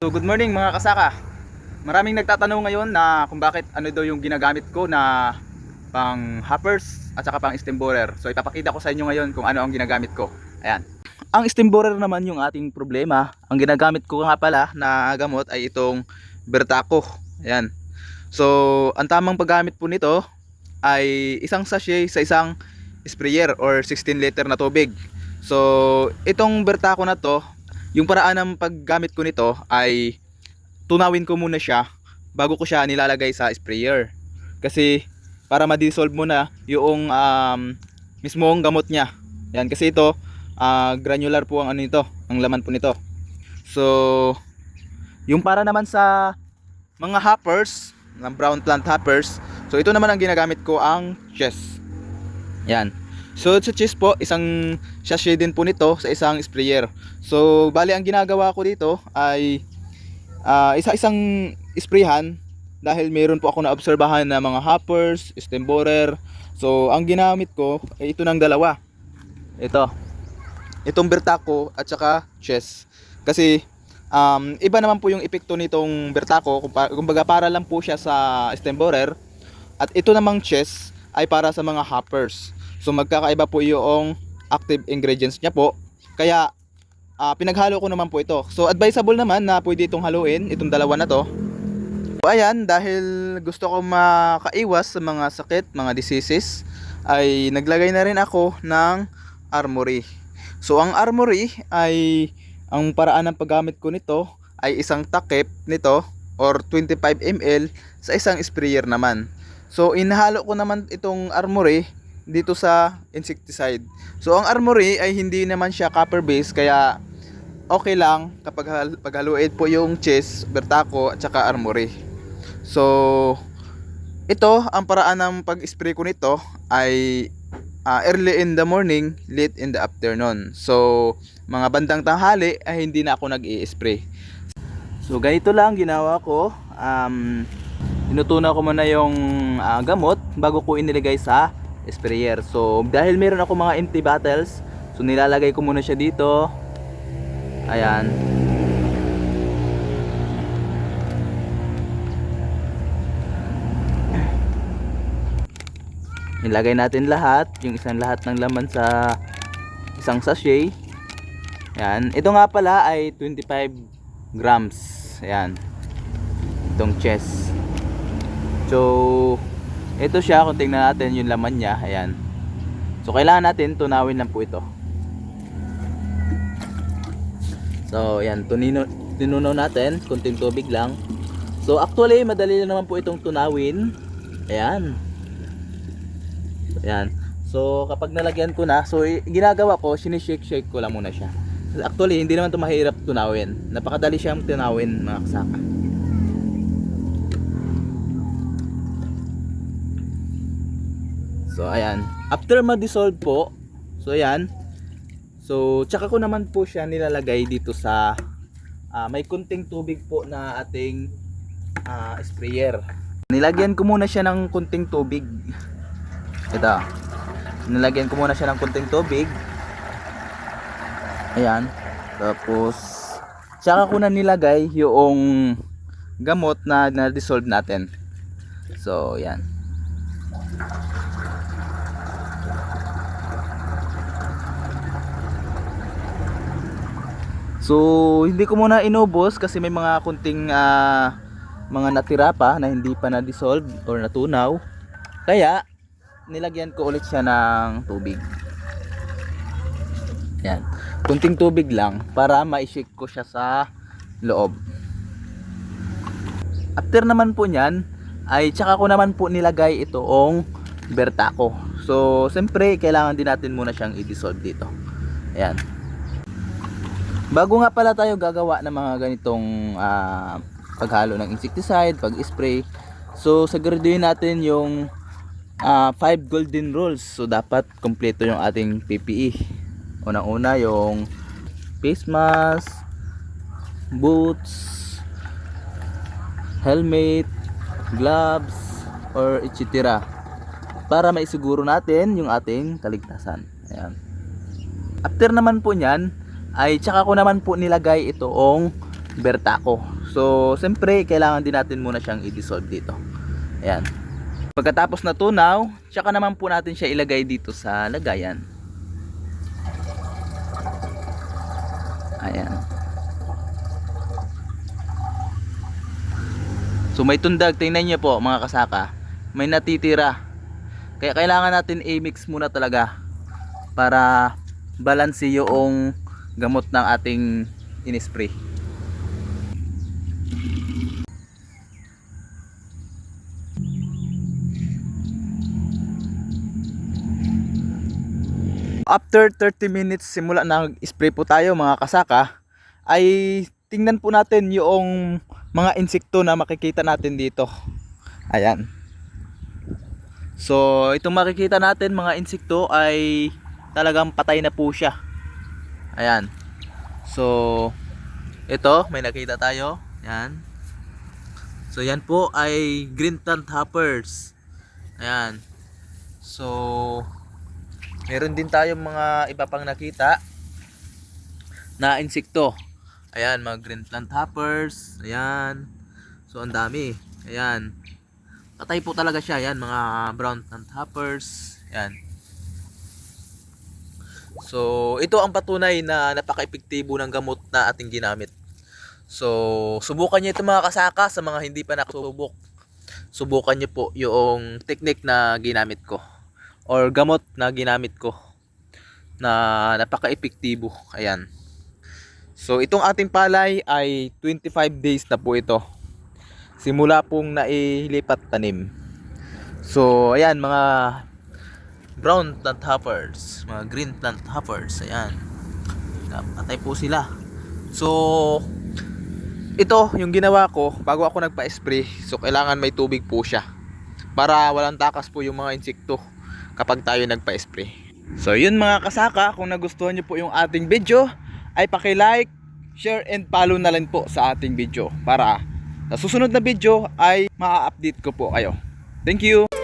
So good morning mga kasaka. Maraming nagtatanong ngayon na kung bakit ano daw yung ginagamit ko na pang hoppers at saka pang stem borer. So ipapakita ko sa inyo ngayon kung ano ang ginagamit ko. Ayan. Ang stem borer naman yung ating problema. Ang ginagamit ko nga pala na gamot ay itong Bertaco. Ayan. So ang tamang paggamit po nito ay isang sachet sa isang sprayer or 16 liter na tubig. So itong Bertaco na to, yung paraan ng paggamit ko nito ay tunawin ko muna siya bago ko siya nilalagay sa sprayer. Kasi para ma-dissolve muna yung mismong gamot niya. Yan, kasi ito granular po ang ano nito, ang laman po nito. So yung para naman sa mga hoppers, ng brown plant hoppers, so ito naman ang ginagamit ko, ang chest. Yan. So sa chest po, isang sachet din po nito sa isang sprayer. So bali ang ginagawa ko dito ay isa-isang sprayhan dahil mayroon po ako naobserbahan na mga hoppers, stem borer. So ang ginamit ko ay ito ng dalawa. Itong Bertaco at saka chest. Kasi iba naman po yung epekto nitong Bertaco, kumbaga para lang po siya sa stem borer, at ito namang chest ay para sa mga hoppers. So magkakaiba po yung active ingredients niya po. Kaya pinaghalo ko naman po ito. So advisable naman na pwede itong haluin, itong dalawa na to. So ayan, dahil gusto ko makaiwas sa mga sakit, mga diseases, ay naglagay na rin ako ng Armory. So ang Armory ay, ang paraan ng paggamit ko nito ay isang takip nito or 25 ml sa isang sprayer naman. So inhalo ko naman itong Armory dito sa insecticide. So ang Armory ay hindi naman siya copper based, kaya okay lang kapag paghaluin po yung chest, Bertaco at saka Armory. So ito, ang paraan ng pag-spray ko nito ay early in the morning, late in the afternoon. So mga bandang tanghali ay hindi na ako nag-i-spray. So ganito lang ginawa ko. Tinutunaw ko muna yung gamot bago ko inilagay sa sprayer. So dahil meron ako mga empty bottles, so nilalagay ko muna siya dito. Ayan. Nilagay natin lahat, yung isang lahat ng laman sa isang sachet. Ayan. Ito nga pala ay 25 grams. Ayan. Itong chest. So ito siya, kung tingnan natin yung laman niya. Ayan. So kailangan natin tunawin lang po ito. So ayan, tinunaw natin, kunting tubig lang. So actually madali lang naman po itong tunawin. Ayan. Ayan. So kapag nalagyan ko na, so ginagawa ko, sinishake-shake ko lang muna siya. Actually hindi naman ito mahirap tunawin. Napakadali siyang tunawin mga kasaka. So ayan, after ma-dissolve po, so ayan. So tsaka ko naman po siya nilalagay dito sa may kunting tubig po na ating sprayer. Nilagyan ko muna siya ng kunting tubig. Ito. Nilagyan ko muna siya ng kunting tubig. Ayan. Tapos tsaka ko na nilagay yung gamot na na-dissolve natin. So ayan. So hindi ko muna inubos kasi may mga kunting mga natira pa na hindi pa na-dissolve or natunaw. Kaya nilagyan ko ulit siya ng tubig. Yan. Kunting tubig lang para ma-shake ko siya sa loob. After naman po niyan ay tsaka ko naman po nilagay itoong Bertaco. So siyempre kailangan din natin muna siyang i-dissolve dito. Ayan. Bago nga pala tayo gagawa ng mga ganitong paghalo ng insecticide, pag-spray, so siguraduhin natin yung 5 golden rules. So dapat kompleto yung ating PPE. Unang-una yung face mask, boots, helmet, gloves, or etc. Para maisiguro natin yung ating kaligtasan. Ayan. After naman po nyan ay tsaka ko naman po nilagay itoong Bertaco. So, siyempre, kailangan din natin muna siyang i-dissolve dito. Ayan. Pagkatapos na tunaw, tsaka naman po natin siya ilagay dito sa lagayan. Ayan. So, may tundag. Tingnan nyo po mga kasaka. May natitira. Kaya kailangan natin i-mix muna talaga para balanse yung gamot ng ating in-spray. After 30 minutes simula nag-spray po tayo mga kasaka, ay tingnan po natin yung mga insekto na makikita natin dito. Ayan. So itong makikita natin mga insekto ay talagang patay na po siya. Ayan. So ito may nakita tayo. Ayan. So yan po ay green plant hoppers. Ayan. So meron din tayong mga iba pang nakita na insekto. Ayan, mga green plant hoppers. Ayan. So ang dami. Ayan. Patay po talaga siya. Ayan, mga brown plant hoppers. Ayan. So ito ang patunay na napaka-epektibo ng gamot na ating ginamit. So subukan niyo ito mga kasaka. Sa mga hindi pa nakasubok, subukan niyo po yung technique na ginamit ko or gamot na ginamit ko na napaka-epektibo. Ayan. So itong ating palay ay 25 days na po ito simula pong nailipat tanim. So ayan, mga brown plant hoppers, mga green plant hoppers. Ayan, napatay po sila. So ito yung ginawa ko bago ako nagpa-spray. So kailangan may tubig po siya para walang takas po yung mga insekto kapag tayo nagpa-spray. So yun mga kasaka, kung nagustuhan nyo po yung ating video ay paki-like, share and follow na lang po sa ating video para sa susunod na video ay ma-update ko po kayo. Thank you!